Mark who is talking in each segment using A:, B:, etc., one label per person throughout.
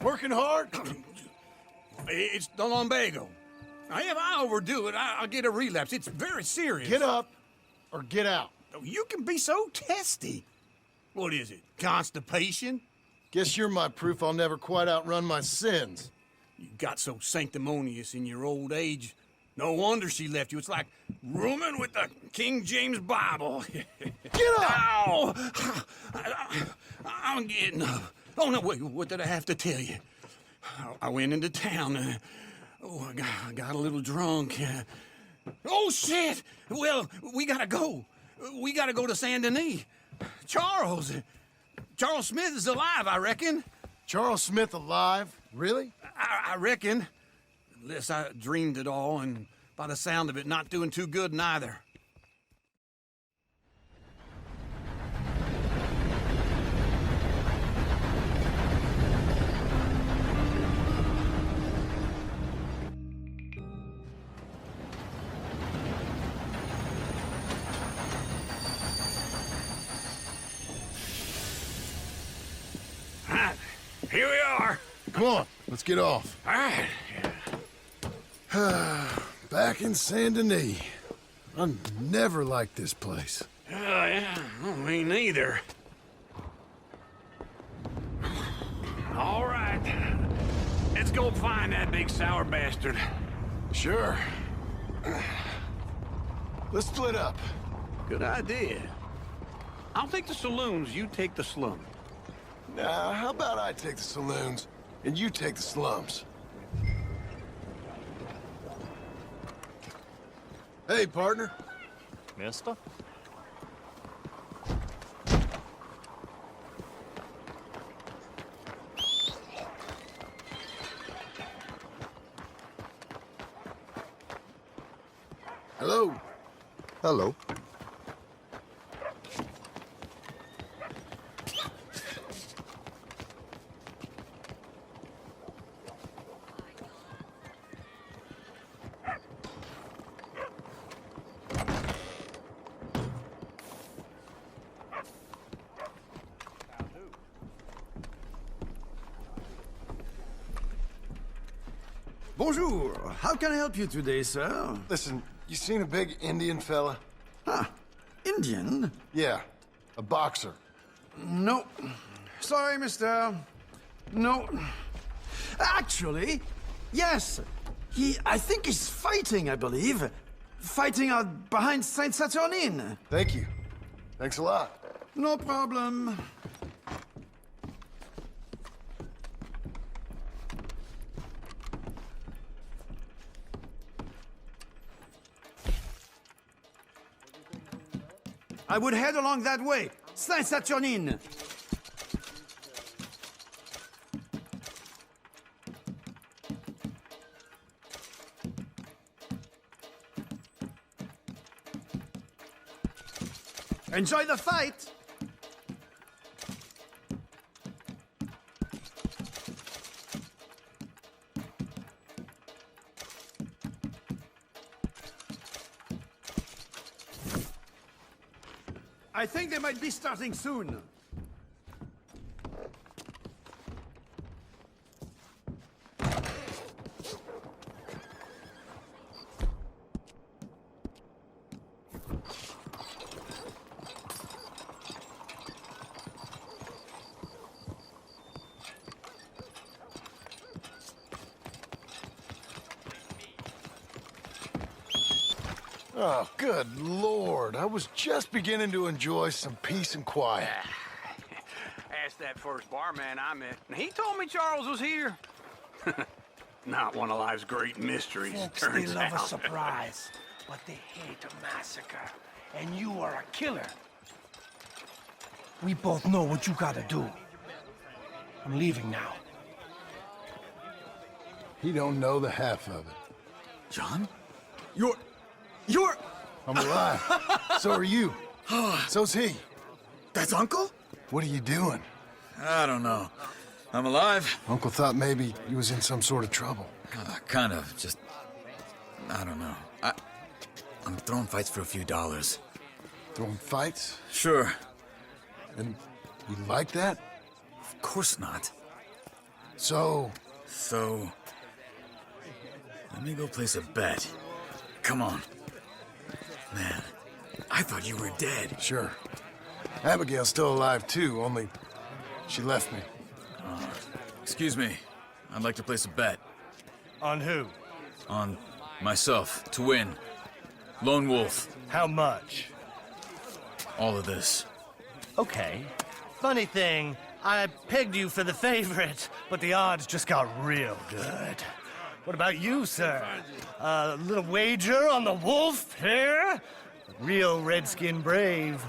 A: Working hard?
B: It's the lumbago. Now, if I overdo it, I'll get a relapse. It's very serious.
A: Get up or get out.
B: You can be so testy. What is it, constipation?
A: Guess you're my proof I'll never quite outrun my sins.
B: You got so sanctimonious in your old age. No wonder she left you. It's like rooming with the King James Bible.
A: Get up!
B: Ow! I'm getting up. Oh, no, wait, what did I have to tell you? I went into town. I got a little drunk. Oh, shit! Well, we gotta go. We gotta go to Saint Denis. Charles Smith is alive, I reckon.
A: Charles Smith alive? Really?
B: I reckon. Unless I dreamed it all, and by the sound of it, not doing too good neither. Here we are.
A: Come on, let's get off.
B: All right.
A: Back in Saint Denis. I never liked this place.
B: Yeah, well, me neither. All right. Let's go find that big sour bastard.
A: Sure. Let's split up.
B: Good idea. I'll take the saloons, you take the slum.
A: Now, how about I take the saloons and you take the slums? Hey, partner.
C: Mister?
A: Hello.
D: Hello.
E: Bonjour. How can I help you today, sir?
A: Listen, you seen a big Indian fella?
E: Ah, Indian?
A: Yeah, a boxer.
E: No. Sorry, mister. No. Actually, yes. I think he's fighting, I believe. Fighting out behind Saint Saturnine.
A: Thank you. Thanks a lot.
E: No problem. I would head along that way. Saint Saturnine. Enjoy the fight. I think they might be starting soon.
A: Oh, good Lord. I was just beginning to enjoy some peace and quiet.
B: Asked that first barman I met, and he told me Charles was here. Not one of life's great mysteries,
F: Folks,
B: turns
F: they love a
B: out.
F: surprise, but they hate a massacre. And you are a killer. We both know what you gotta do. I'm leaving now.
A: He don't know the half of it.
E: John? You're...
A: I'm alive. So are you. So's he.
E: That's Uncle?
A: What are you doing?
G: I don't know. I'm alive.
A: Uncle thought maybe he was in some sort of trouble.
G: Kind of. Just... I don't know. I'm throwing fights for a few dollars.
A: Throwing fights?
G: Sure.
A: And you like that?
G: Of course not.
A: So,
G: So, let me go place a bet. Come on. Man, I thought you were dead.
A: sure. Abigail's still alive too, only she left me.
G: Excuse me. I'd like to place a bet.
F: On who?
G: On myself, to win. Lone Wolf.
F: How much?
G: All of this.
F: Okay. Funny thing, I pegged you for the favorite, but the odds just got real good. What about you, sir? A little wager on the wolf here? Real redskin brave.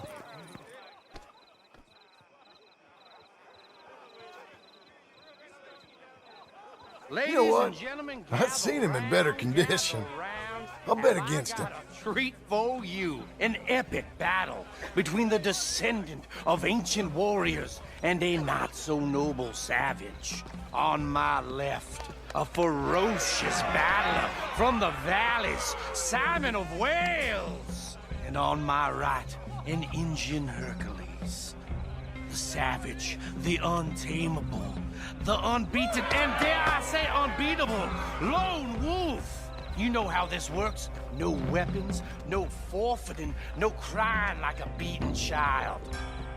A: You know what? I've seen him in better condition. I'll bet against him.
F: Treat for you. An epic battle between the descendant of ancient warriors and a not-so-noble savage. On my left, a ferocious battler from the valleys, Simon of Wales. And on my right, an Indian Hercules. The savage, the untamable, the unbeaten, and dare I say unbeatable, Lone Wolf. You know how this works. No weapons, no forfeiting, no crying like a beaten child.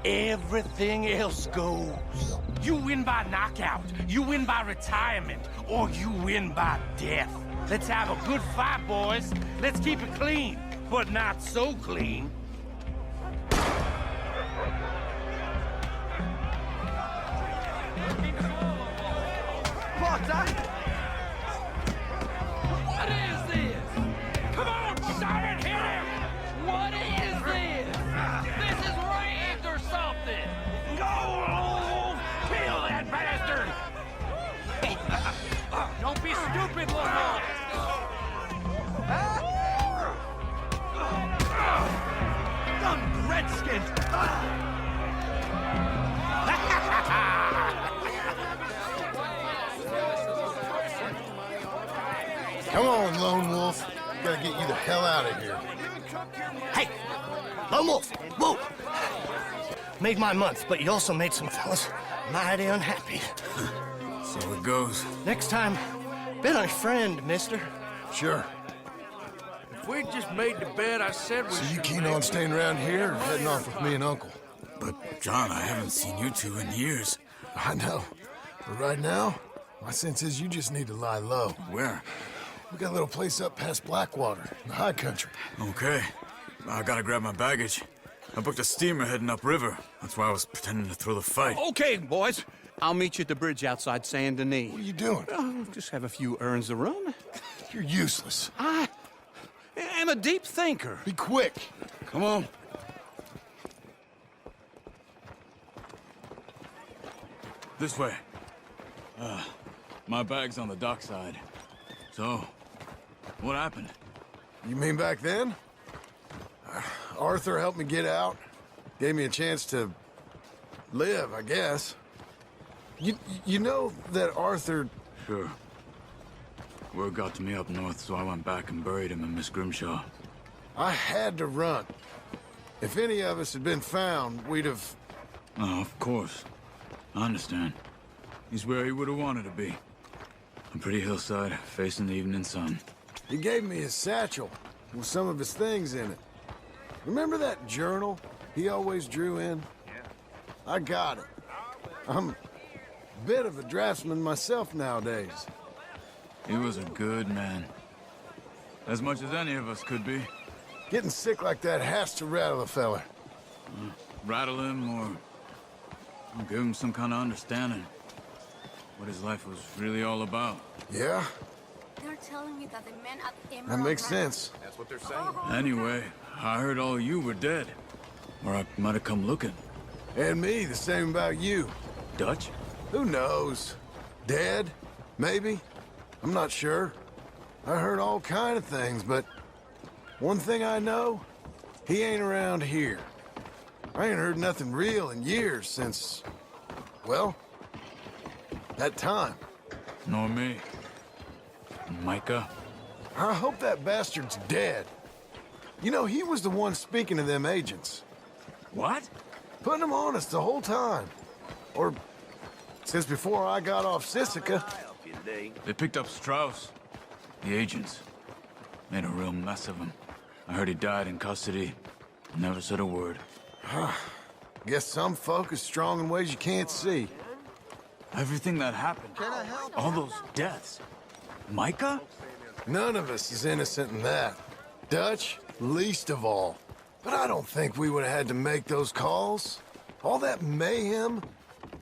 F: Everything else goes. You win by knockout, you win by retirement, or you win by death. Let's have a good fight, boys. Let's keep it clean, but not so clean.
C: What is this? Come on, Simon, hit him! What is this? This is rigged or something! Go, Wolf! Kill that bastard! Don't be stupid, Wolf!
F: Dumb redskins!
A: Come on, Lone Wolf. Gotta get you the hell out of here.
F: Hey, Lone Wolf, whoa! Made my month, but you also made some fellas mighty unhappy.
G: So it goes.
F: Next time, bet on your friend, mister.
A: Sure.
C: If we just made the bed I said we
A: So you
C: should
A: keen
C: make-
A: on staying around here or heading off with me and Uncle?
G: But, John, I haven't seen you two in years.
A: I know. But right now, my sense is you just need to lie low.
G: Where?
A: We got a little place up past Blackwater, in the high country.
G: Okay. I gotta grab my baggage. I booked a steamer heading upriver. That's why I was pretending to throw the fight.
B: Okay, boys. I'll meet you at the bridge outside Saint Denis.
A: What are you doing?
B: Oh, just have a few errands to run.
A: You're useless.
B: I am a deep thinker.
A: Be quick.
B: Come on.
D: This way. My bag's on the dockside. So, what happened?
A: You mean back then? Arthur helped me get out. Gave me a chance to live, I guess. You know that Arthur...
D: Sure. Word got to me up north, so I went back and buried him in Miss Grimshaw.
A: I had to run. If any of us had been found, we'd have...
D: Oh, of course. I understand. He's where he would have wanted to be. A pretty hillside, facing the evening sun.
A: He gave me his satchel with some of his things in it. Remember that journal he always drew in? I got it. I'm a bit of a draftsman myself nowadays.
D: He was a good man. As much as any of us could be.
A: Getting sick like that has to rattle a fella.
D: Rattle him or give him some kind of understanding. What his life was really all about.
A: Yeah,
H: They're telling me that the men at
A: that
H: Emerald
A: makes
H: Manor-
A: sense.
D: Anyway, I heard all you were dead. Or I might have come looking.
A: And me, the same about you.
D: Dutch?
A: Who knows? Dead? Maybe? I'm not sure. I heard all kind of things, but one thing I know, he ain't around here. I ain't heard nothing real in years since, well, that time.
D: Nor me. Micah?
A: I hope that bastard's dead. You know, he was the one speaking to them agents.
D: What?
A: Putting them on us the whole time. Or since before I got off Sisika.
D: They picked up Strauss. The agents. Made a real mess of him. I heard he died in custody. Never said a word.
A: Guess some folk is strong in ways you can't see.
D: Everything that happened. All those deaths. Micah?
A: None of us is innocent in that. Dutch, least of all. But I don't think we would have had to make those calls. All that mayhem.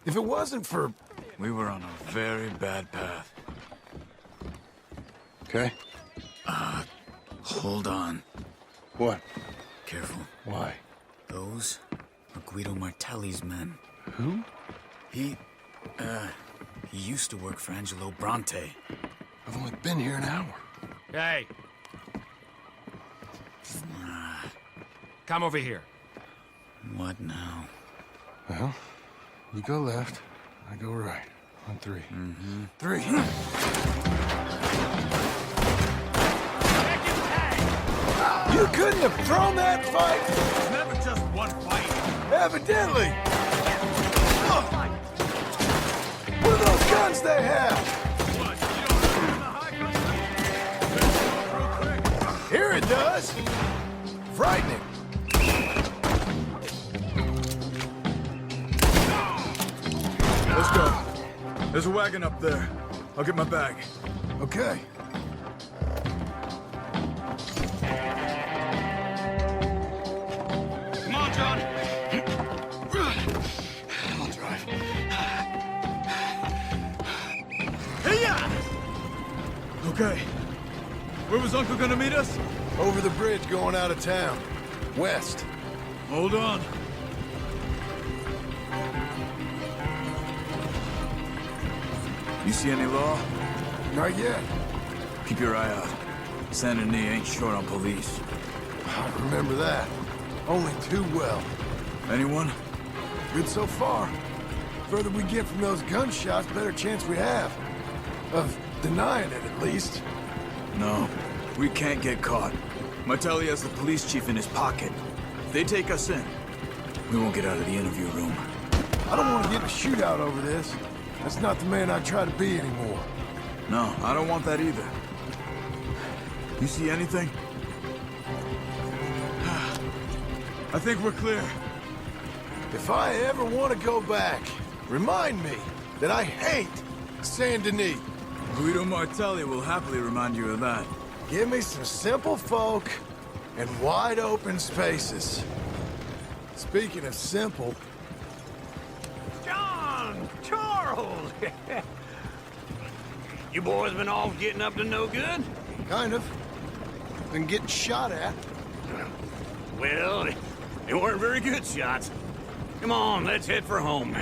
A: If it wasn't for...
D: We were on a very bad path.
A: Okay.
G: Hold on.
A: What?
G: Careful.
A: Why?
G: Those are Guido Martelli's men.
A: Who?
G: He used to work for Angelo Bronte.
A: I've only been here an hour.
C: Hey. Come over here.
G: What now?
A: Well, you go left, I go right. On three. Mm-hmm. Three. You couldn't have thrown that fight?
D: It's never just one fight.
A: Evidently. What are those guns they have? Here it does. Frightening.
D: Let's go. There's a wagon up there. I'll get my bag.
A: Okay.
B: Come on, John. I'll drive.
D: Hey-ya! Okay. Where was Uncle gonna meet us?
A: Over the bridge going out of town. West.
D: Hold on. You see any law?
A: Not yet.
D: Keep your eye out. Saint Denis ain't short on police.
A: I remember that. Only too well.
D: Anyone?
A: Good so far. Further we get from those gunshots, better chance we have. Of denying it, at least.
D: No. We can't get caught. Martelli has the police chief in his pocket. If they take us in, we won't get out of the interview room.
A: I don't want to get in a shootout over this. That's not the man I try to be anymore.
D: No, I don't want that either. You see anything? I think we're clear.
A: If I ever want to go back, remind me that I hate Saint Denis.
D: Guido Martelli will happily remind you of that.
A: Give me some simple folk and wide open spaces. Speaking of simple,
B: John! Charles! You boys been off getting up to no good?
A: kind of. Been getting shot at.
B: Well, they weren't very good shots. Come on, let's head for home.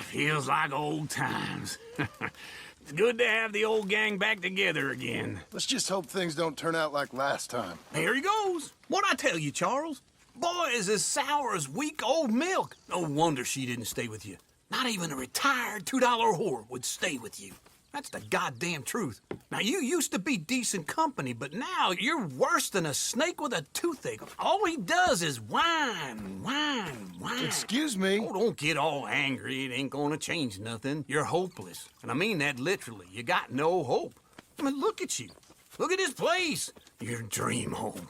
B: Feels like old times. It's good to have the old gang back together again.
A: Let's just hope things don't turn out like last time.
B: Here he goes. What'd I tell you, Charles? Boy is as sour as weak old milk. No wonder she didn't stay with you. Not even a retired $2 whore would stay with you. That's the goddamn truth. Now, you used to be decent company, but now you're worse than a snake with a toothache. All he does is whine, whine, whine.
A: Excuse me?
B: Oh, don't get all angry. It ain't gonna change nothing. You're hopeless. And I mean that literally. You got no hope. I mean, look at you. Look at this place. Your dream home.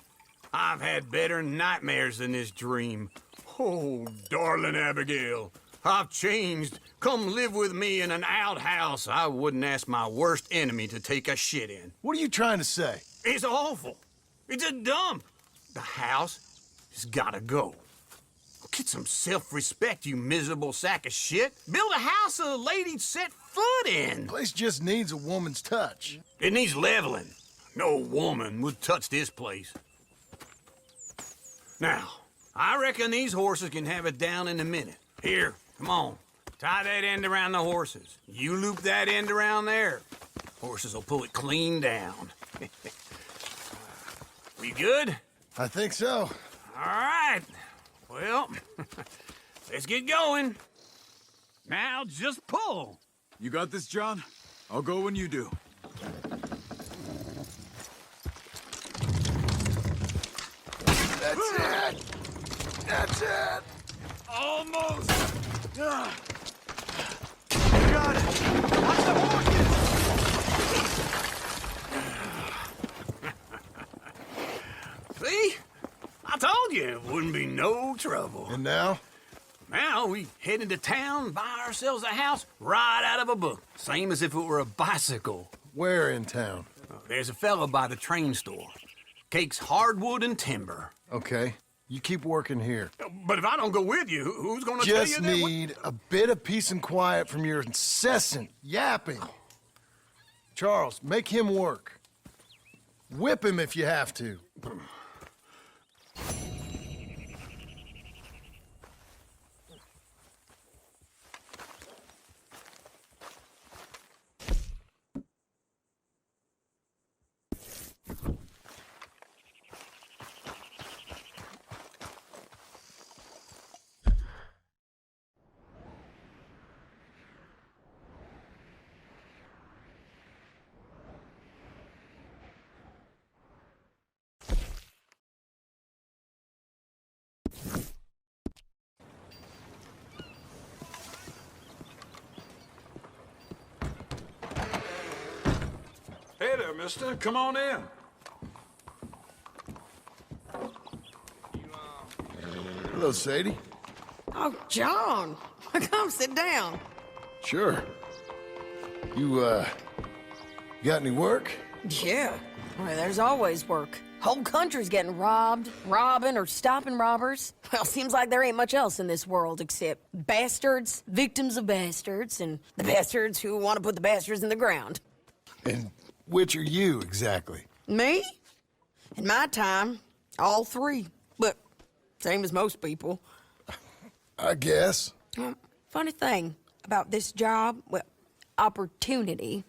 B: I've had better nightmares than this dream. Oh, darling Abigail. I've changed. Come live with me in an outhouse I wouldn't ask my worst enemy to take a shit in.
A: What are you trying to say?
B: It's awful. It's a dump. The house has gotta go. Get some self-respect, you miserable sack of shit. Build a house a lady'd set foot in.
A: Place just needs a woman's touch.
B: It needs leveling. No woman would touch this place. Now, I reckon these horses can have it down in a minute. Here, come on. Tie that end around the horses. You loop that end around there. Horses will pull it clean down. We good?
A: I think so.
B: All right. Well, let's get going. Now just pull.
D: You got this, John? I'll go when you do.
A: That's it. That's it.
B: Almost.
E: Got it! Watch the horses!
B: See? I told you it wouldn't be no trouble.
A: And now?
B: Now we head into town, buy ourselves a house right out of a book. Same as if it were a bicycle.
A: Where in town?
B: There's a fella by the train store. Cakes hardwood and timber.
A: Okay. You keep working here.
B: But if I don't go with you, who's gonna tell you
A: Just
B: that?
A: need a bit of peace and quiet from your incessant yapping. Charles, make him work. Whip him if you have to.
I: Hey there, mister. Come on in.
A: Hello, Sadie.
J: Oh, John, come sit down.
A: Sure. You got any work?
J: Yeah, well, there's always work. Whole country's getting robbed, robbing, or stopping robbers. Well, seems like there ain't much else in this world except bastards, victims of bastards, and the bastards who want to put the bastards in the ground.
A: And which are you, exactly?
J: Me? In my time, all three. But same as most people.
A: I guess.
J: Funny thing about this job, well, opportunity,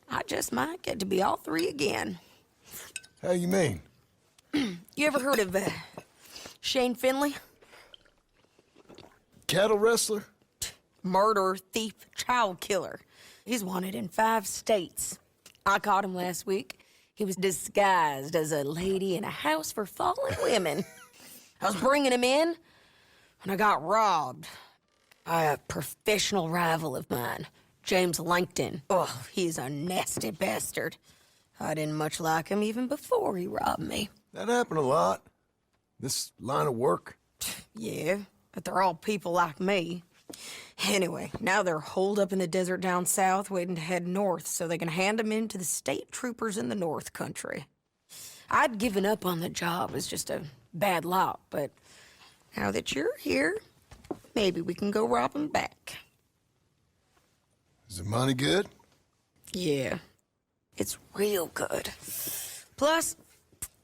J: I just might get to be all three again.
A: How you mean?
J: You ever heard of Shane Finley?
A: Cattle wrestler?
J: Murderer, thief, child killer. He's wanted in 5 states. I caught him last week. He was disguised as a lady in a house for fallen women. I was bringing him in, and I got robbed by a professional rival of mine, James Langton. Oh, he's a nasty bastard. I didn't much like him even before he robbed me.
A: That happened a lot. This line of work.
J: Yeah, but they're all people like me. Anyway, now they're holed up in the desert down south, waiting to head north so they can hand them in to the state troopers in the north country. I'd given up on the job as just a bad lot, but now that you're here, maybe we can go rob them back.
A: Is the money good?
J: Yeah, it's real good. Plus,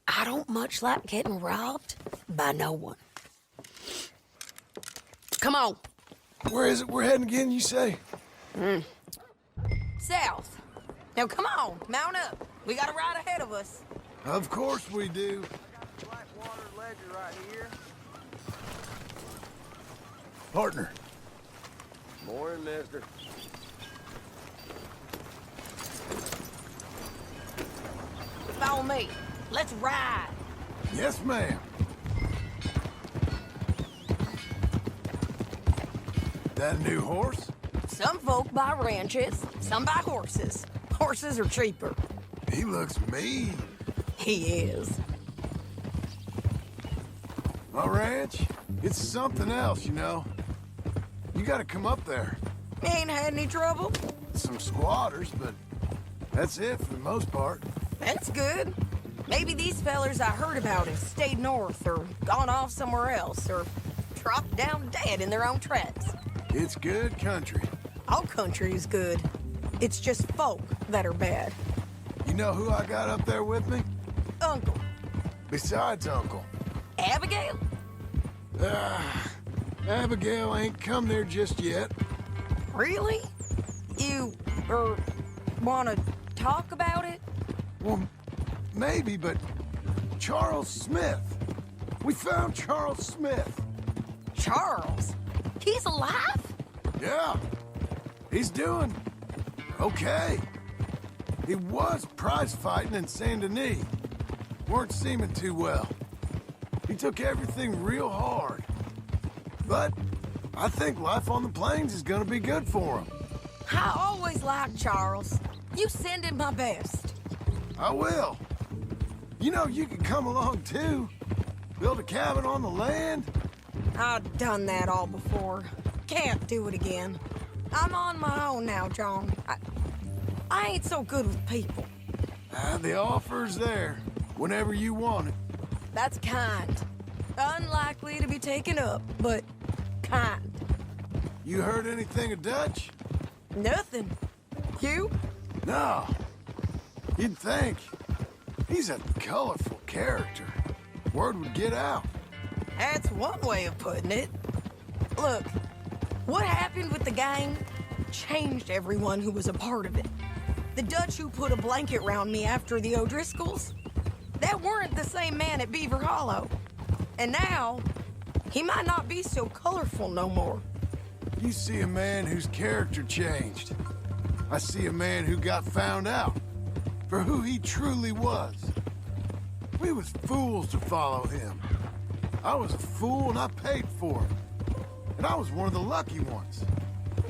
J: I don't much like getting robbed by no one. Come on.
A: Where is it we're heading again, you say?
J: South. Now come on, mount up. We got a ride ahead of us.
A: Of course we do.
F: Blackwater ledger right here.
A: Partner.
F: Morning, mister.
J: Follow me. Let's ride.
A: Yes, ma'am. That a new horse?
J: Some folk buy ranches, some buy horses. Horses are cheaper.
A: He looks mean.
J: He is.
A: My ranch, it's something else, you know. You gotta come up there.
J: Ain't had any trouble?
A: Some squatters, but that's it for the most part.
J: That's good. Maybe these fellers I heard about have stayed north or gone off somewhere else or dropped down dead in their own tracks.
A: It's good country.
J: All country is good. It's just folk that are bad.
A: You know who I got up there with me?
J: Uncle.
A: Besides Uncle.
J: Abigail?
A: Abigail ain't come there just yet.
J: Really? You, want to talk about it?
A: Well, maybe, but Charles Smith. We found Charles Smith.
J: Charles? He's alive?
A: Yeah. He's doing okay. He was prize fighting in Saint Denis. Weren't seeming too well. He took everything real hard. But I think life on the plains is gonna be good for him.
J: I always liked Charles. You send him my best.
A: I will. You know, you can come along too. Build a cabin on the land.
J: I've done that all before. Can't do it again. I'm on my own now, John. I ain't so good with people.
A: The offer's there, whenever you want it.
J: That's kind. Unlikely to be taken up, but kind.
A: You heard anything of Dutch?
J: Nothing. You?
A: No. You'd think. He's a colorful character. Word would get out.
J: That's one way of putting it. Look, what happened with the gang changed everyone who was a part of it. The Dutch who put a blanket round me after the O'Driscolls, that weren't the same man at Beaver Hollow. And now, he might not be so colorful no more.
A: You see a man whose character changed. I see a man who got found out for who he truly was. We was fools to follow him. I was a fool and I paid for it. And I was one of the lucky ones.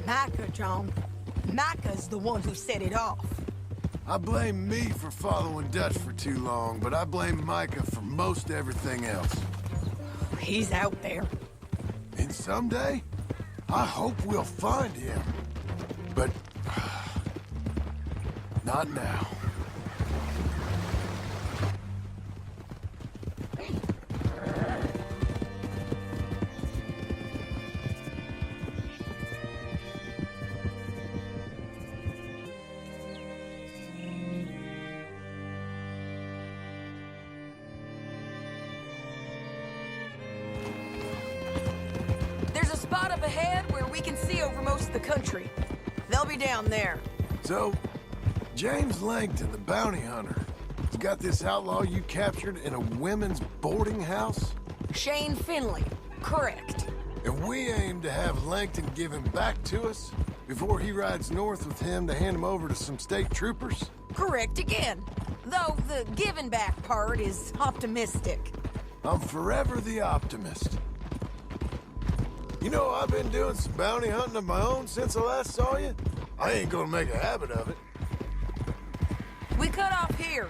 J: Micah, John. Micah's the one who set it off.
A: I blame me for following Dutch for too long, but I blame Micah for most everything else.
J: He's out there.
A: And someday, I hope we'll find him. But not now.
J: Spot up ahead where we can see over most of the country. They'll be down there.
A: So, James Langton, the bounty hunter, has got this outlaw you captured in a women's boarding house?
J: Shane Finley. Correct.
A: And we aim to have Langton give him back to us before he rides north with him to hand him over to some state troopers?
J: Correct again. Though the giving back part is optimistic.
A: I'm forever the optimist. You know, I've been doing some bounty hunting of my own since I last saw you. I ain't gonna make a habit of it.
J: We cut off here.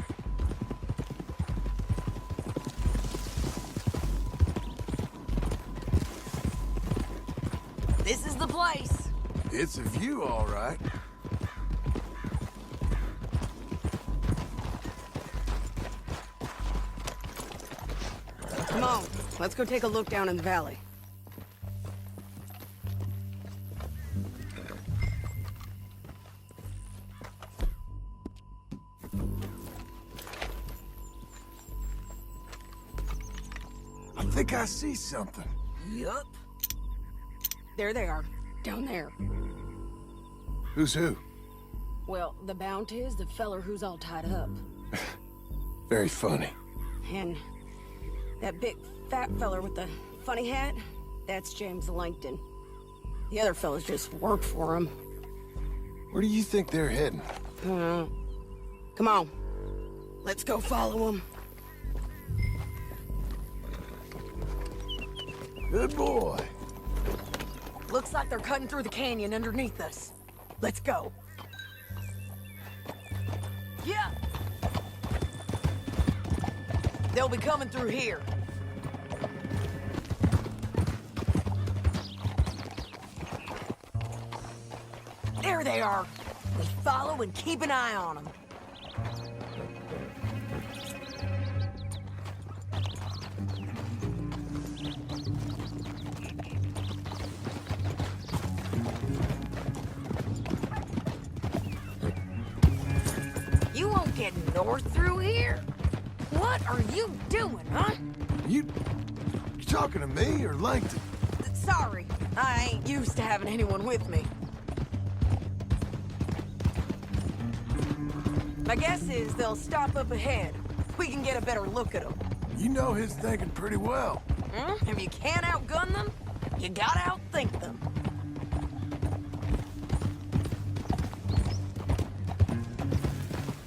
J: This is the place.
A: It's a view, all right.
I: Come on, let's go take a look down in the valley.
A: I think I see something.
J: Yup.
I: There they are, down there.
A: Who's who?
I: Well, the Bounty is the feller who's all tied up.
A: Very funny.
I: And that big fat feller with the funny hat, that's James Langton. The other fellas just work for him.
A: Where do you think they're heading?
I: Come on, let's go follow them.
A: Good boy.
J: Looks like they're cutting through the canyon underneath us. Let's go. Yeah. They'll be coming through here. There they are. We follow and keep an eye on them. You won't get north through here? What are you doing, huh?
A: You talking to me or Langton?
I: Sorry, I ain't used to having anyone with me. My guess is they'll stop up ahead. We can get a better look at them.
A: You know his thinking pretty well.
I: If you can't outgun them, you gotta outthink them.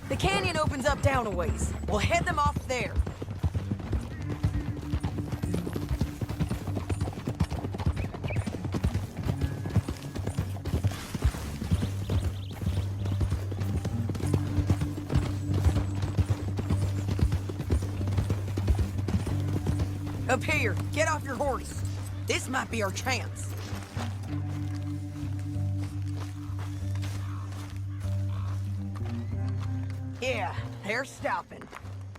I: The canyon opens up down a ways. We'll head them off there. Up here, get off your horse. This might be our chance. Yeah, they're stopping.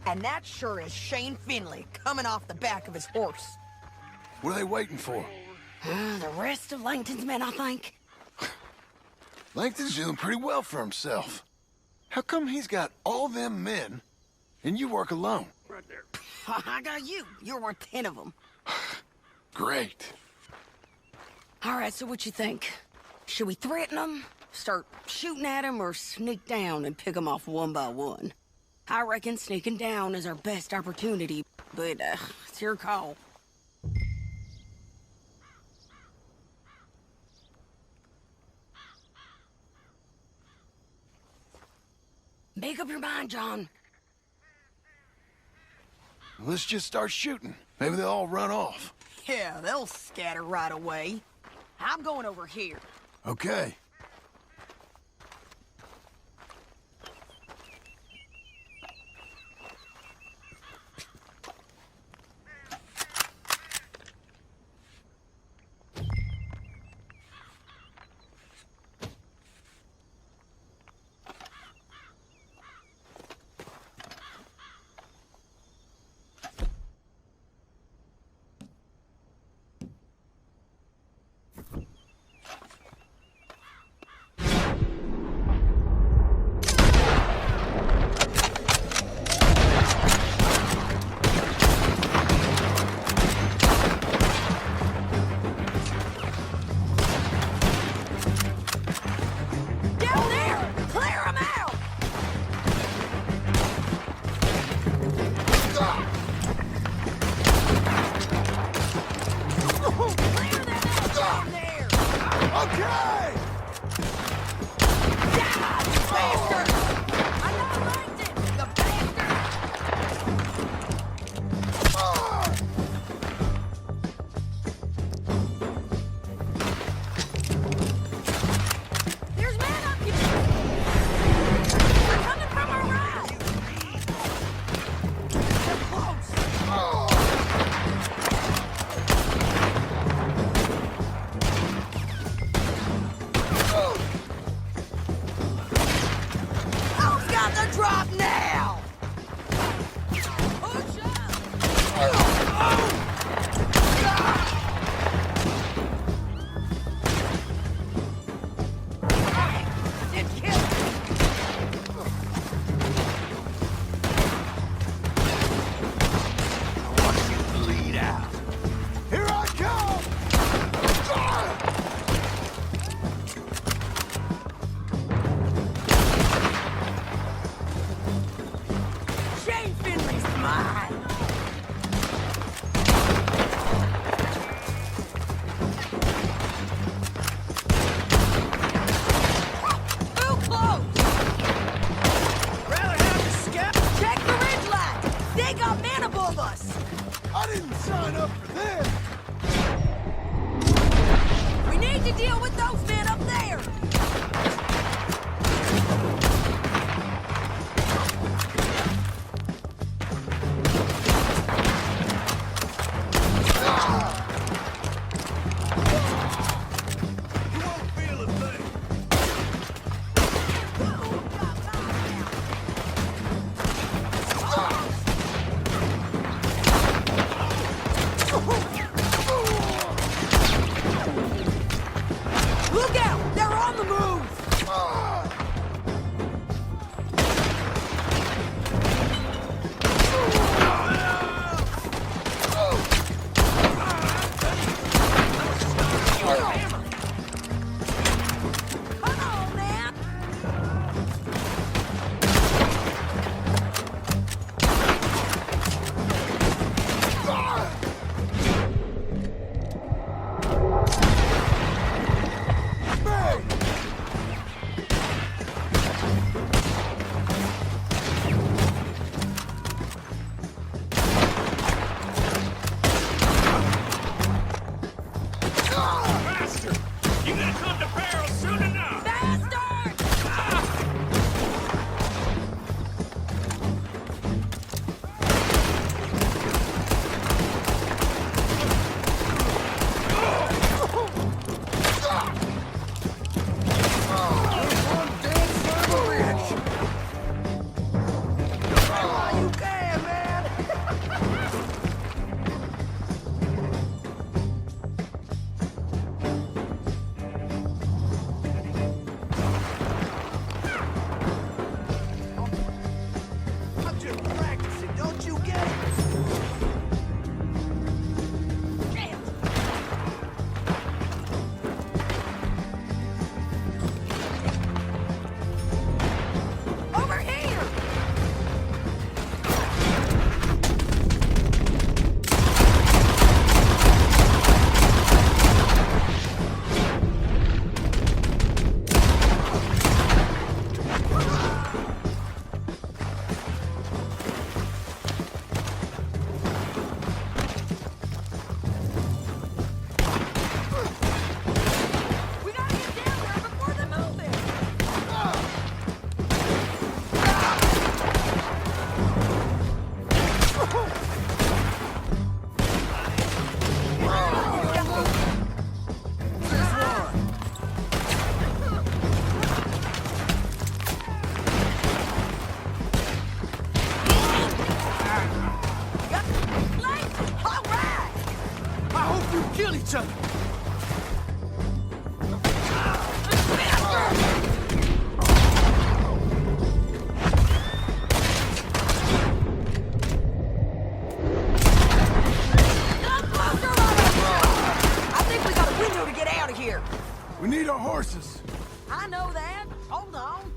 I: And that sure is Shane Finley coming off the back of his horse.
A: What are they waiting for?
I: The rest of Langton's men, I think.
A: Langton's doing pretty well for himself. How come he's got all them men, and you work alone?
I: I got you. You're worth 10 of them.
A: Great.
I: All right, so what you think? Should we threaten them, start shooting at them, or sneak down and pick them off one by one? I reckon sneaking down is our best opportunity, but it's your call. Make up your mind, John.
A: Let's just start shooting. Maybe they'll all run off.
I: Yeah, they'll scatter right away. I'm going over here.
A: Okay.
I: Look
E: each other.
I: I think we got a window to get out of here.
A: We need our horses.
I: I know that. Hold on.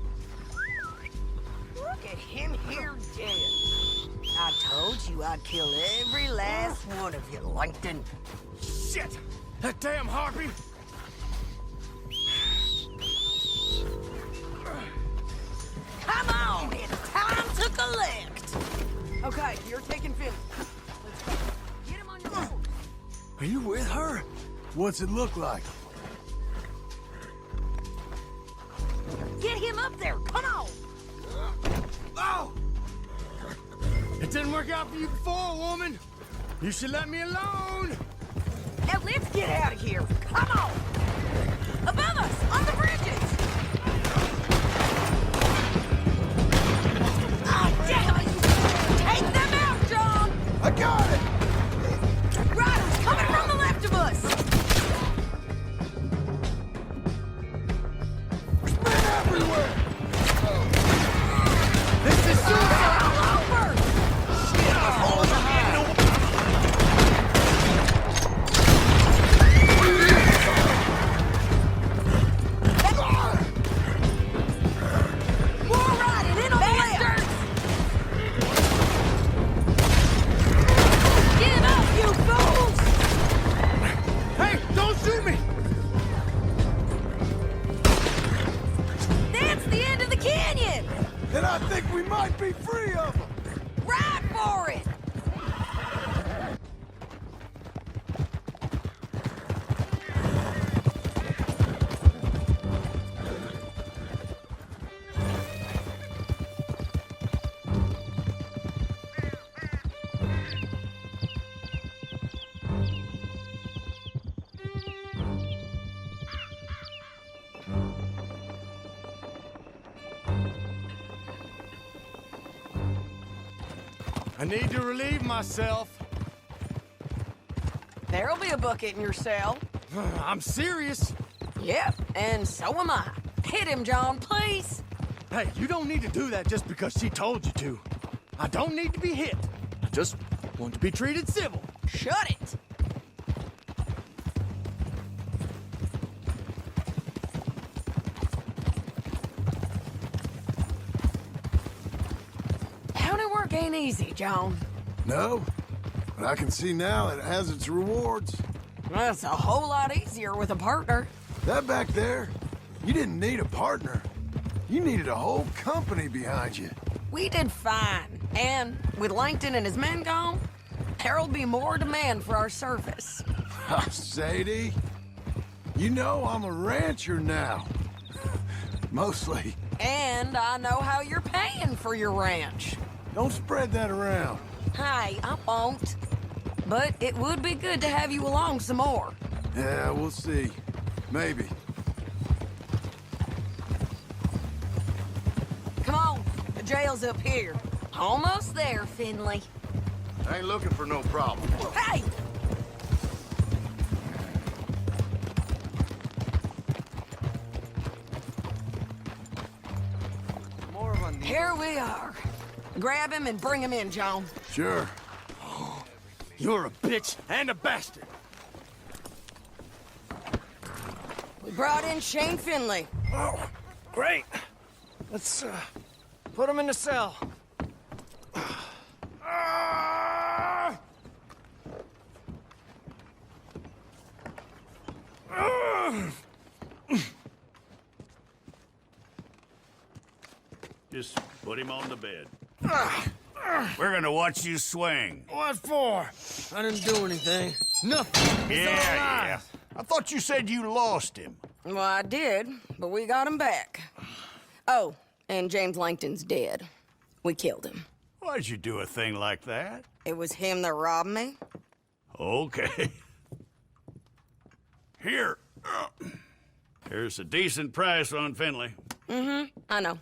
I: Look at him here dead. I told you I'd kill every last one of you, Langton.
E: Shit! That damn harpy!
I: Come on, it's time to collect. Okay, you're taking Finn. Let's go. Get him on your horse.
E: Are you with her?
A: What's it look like?
I: Get him up there. Come on.
E: Oh! It didn't work out for you before, woman. You should let me alone.
I: Now let's get out of here. Come on. Above us, on the bridges. Oh, damn it. Take them out, John.
A: I got it!
I: Riders coming from the left of us.
A: There's men everywhere!
E: This is suicide!
I: All over. More riding in on the left. Give up, you fools!
E: Hey, don't shoot me!
I: That's the end of the canyon.
A: And I think we might be free of them!
I: Ride for it.
E: I need to relieve myself.
I: There'll be a bucket in your cell.
E: I'm serious.
I: Yep, and so am I. Hit him, John, please.
E: Hey, you don't need to do that just because she told you to. I don't need to be hit. I just want to be treated civil.
I: Shut it. County work ain't easy, John.
A: No, but I can see now it has its rewards.
I: That's a whole lot easier with a partner.
A: That back there, you didn't need a partner. You needed a whole company behind you.
I: We did fine. And with Langton and his men gone, there'll be more demand for our service.
A: Sadie, you know I'm a rancher now. Mostly.
I: And I know how you're paying for your ranch.
A: Don't spread that around.
I: Hey, I won't. But it would be good to have you along some more.
A: Yeah, we'll see. Maybe.
I: Come on, the jail's up here. Almost there, Finley.
A: I ain't looking for no problem.
I: Hey! Here we are. Grab him and bring him in, John.
A: Sure.
E: You're a bitch and a bastard.
I: We brought in Shane Finley.
E: Oh, great. Let's put him in the cell.
K: Just put him on the bed. We're gonna watch you swing.
E: What for? I didn't do anything. Nothing. It's all
K: Yeah.
E: lies.
K: I thought you said you lost him.
I: Well, I did, but we got him back. Oh, and James Langton's dead. We killed him.
K: Why'd you do a thing like that?
I: It was him that robbed me.
K: Okay. Here. Here's a decent price on Finley.
I: I know.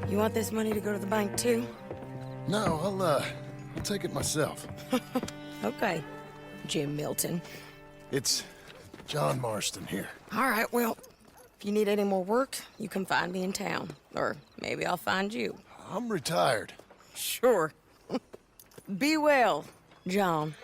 I: You want this money to go to the bank, too?
A: No, I'll take it myself.
J: Okay, Jim Milton.
A: It's John Marston here.
J: All right, well, if you need any more work, you can find me in town. Or maybe I'll find you.
A: I'm retired.
J: Sure. Be well, John.